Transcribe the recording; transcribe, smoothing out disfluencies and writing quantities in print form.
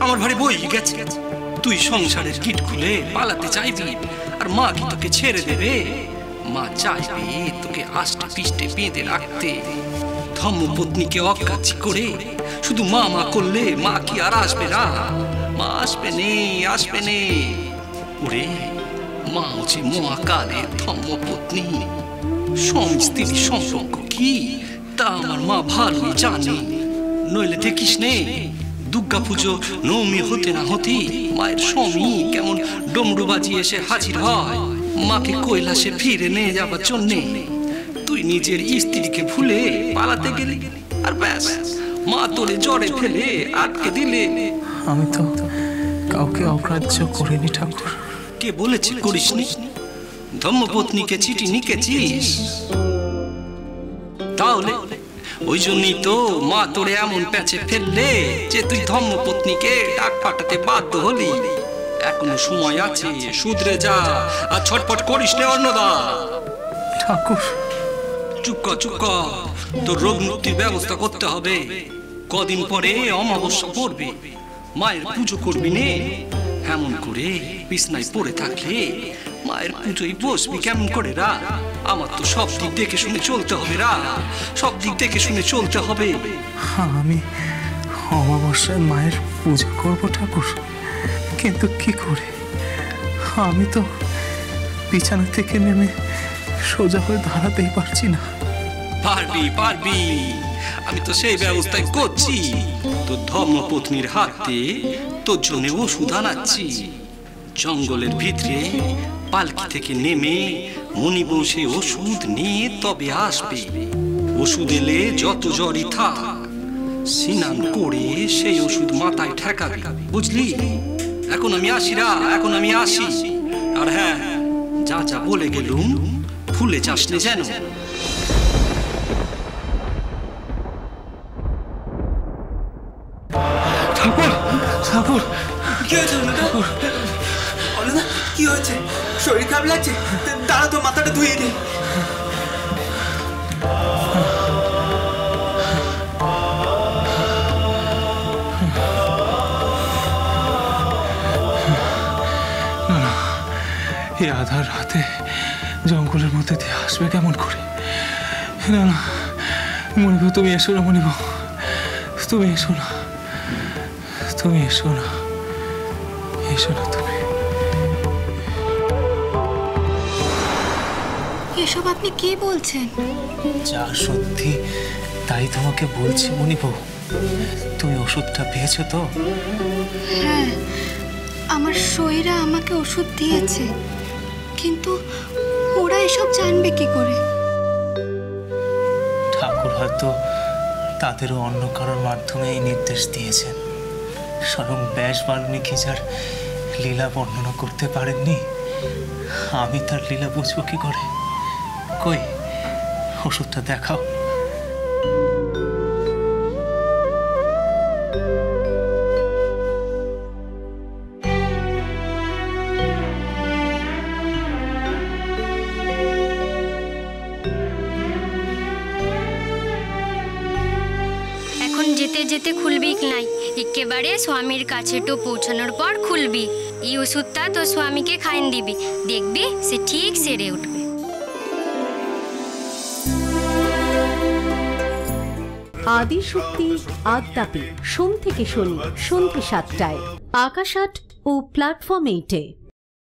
আমার ভারে বই গেছে। তুই সংসারের কিট খুলে পালাতে চাইবি, আর মা কি তোকে ছেড়ে দেবে? মা চাইবে তোকে আষ্টে পিষ্টে বেঁধে রাখতে। ধর্মপত্নীকে অকাজ করে শুধু মা মা করলে মা কি আর আসবে না? মা আসবে নে, আসবে নে। ওরে, মা হচ্ছে মহাকালের ধর্মপত্নী। স্বামী স্ত্রীর সম্পর্ক কি তা আমার মা ভালোই জানে। নইলে দেখিস নে, দুর্গা পুজো নবমী হতে না হতে মায়ের স্বামী কেমন ডমরু বাজিয়ে এসে হাজির হয় মাকে কৈলাসে ফিরে নিয়ে যাবার জন্যে। তুই নিজের স্ত্রীকে ভুলে পালাতে গেলি, আর ব্যাস মা তোরে জ্বরে ফেলে আটকে দিলে। আমি তো কাউকে অগ্রাহ্য করিনি ঠাকুর। কে বলেছে করিসনি? ধর্মপত্নীকে চিঠি লিখেছিস? তাহলে ওই জন্যই তো মা তোরে এমন প্যাচে ফেললে যে তুই ধর্মপত্নীকে ডাক পাঠাতে বাধ্য হলি। এখনো সময় আছে, শুধরে যা, আর ছটফট করিস নে অন্নদা। ঠাকুর চুপ কর, চুপ কর। তোর রোগ মুক্তির ব্যবস্থা করতে হবে। কদিন পরে অমাবস্যা পড়বে, মায়ের পুজো করবি নে। এমন করে বিছনায় পড়ে থাকলে মায়ের পুজোয় বসবি কেমন করে রা? আমার তো সব দিক দেখে শুনে চলতে হবে রা, সব দিক দেখে শুনে চলতে হবে। আমি অমাবস্যায় মায়ের পুজো করব ঠাকুর, কিন্তু কি করে? আমি তো বিছানা থেকে নেমে সোজা হয়ে দাঁড়াতেই পারছি না। পারবি, পারবি। আমি তো সেই ব্যবস্থাই করছি। তোর ধর্মপত্নীর হাতে তোর জন্য ওষুধ আনাচ্ছি। জঙ্গলের ভিতরে পালকি থেকে নেমে মনি বসে ওষুধ নিয়ে তবে আসবে। ওষুধ এলে যত জ্বরই থাক, স্নান করে সেই ওষুধ মাথায় ঠেকাবি, বুঝলি? এখন আমি আসি রা, এখন আমি আসি। আর হ্যাঁ, যা যা বলে গেলুম ভুলে যাস না যেন। ঠাকুর, ঠাকুর, কি হয়েছে? অনদা, কি হয়েছে? শরীর খারাপ লাগছে? দাঁড়া, তো মাথাটা ধুয়ে দে। এই আধার রাতে জঙ্গলের মধ্যে দিয়ে আসবে কেমন করে? না না, মণিবাবু তুমি এসো না, মণিবাবু তুমি এসো না, তুমি এসো না, এসো না তুমি। এসব আপনি কি বলছেন? যা সত্যি তাই তোমাকে বলছি মণিবাবু। তুমি ওষুধটা পেয়েছো তো? হ্যাঁ, আমার সইরা আমাকে ওষুধ দিয়েছে, কিন্তু ওরা এসব জানবে কি করে? ঠাকুর হয়তো তাদেরও অন্য কারোর মাধ্যমে এই নির্দেশ দিয়েছেন। স্বয়ং ব্যাস বাল্মীকি যার লীলা বর্ণনা করতে পারেননি, আমি তার লীলা বুঝবো কি করে? কই ওষুধটা দেখাও। যেতে যেতে খুলবি নাই, একেবারে স্বামীর কাছে তো পৌঁছানোর পর খুলবি। এই ওষুধটা তোর স্বামীকে খাইন দিবি, দেখবি সে ঠিক সেরে উঠবে। আদিশক্তি আদ্যাপি সোম থেকে শনি সন্ধ্যে ৭টায় আকাশ ৮ ও প্ল্যাটফর্ম ৮-এ।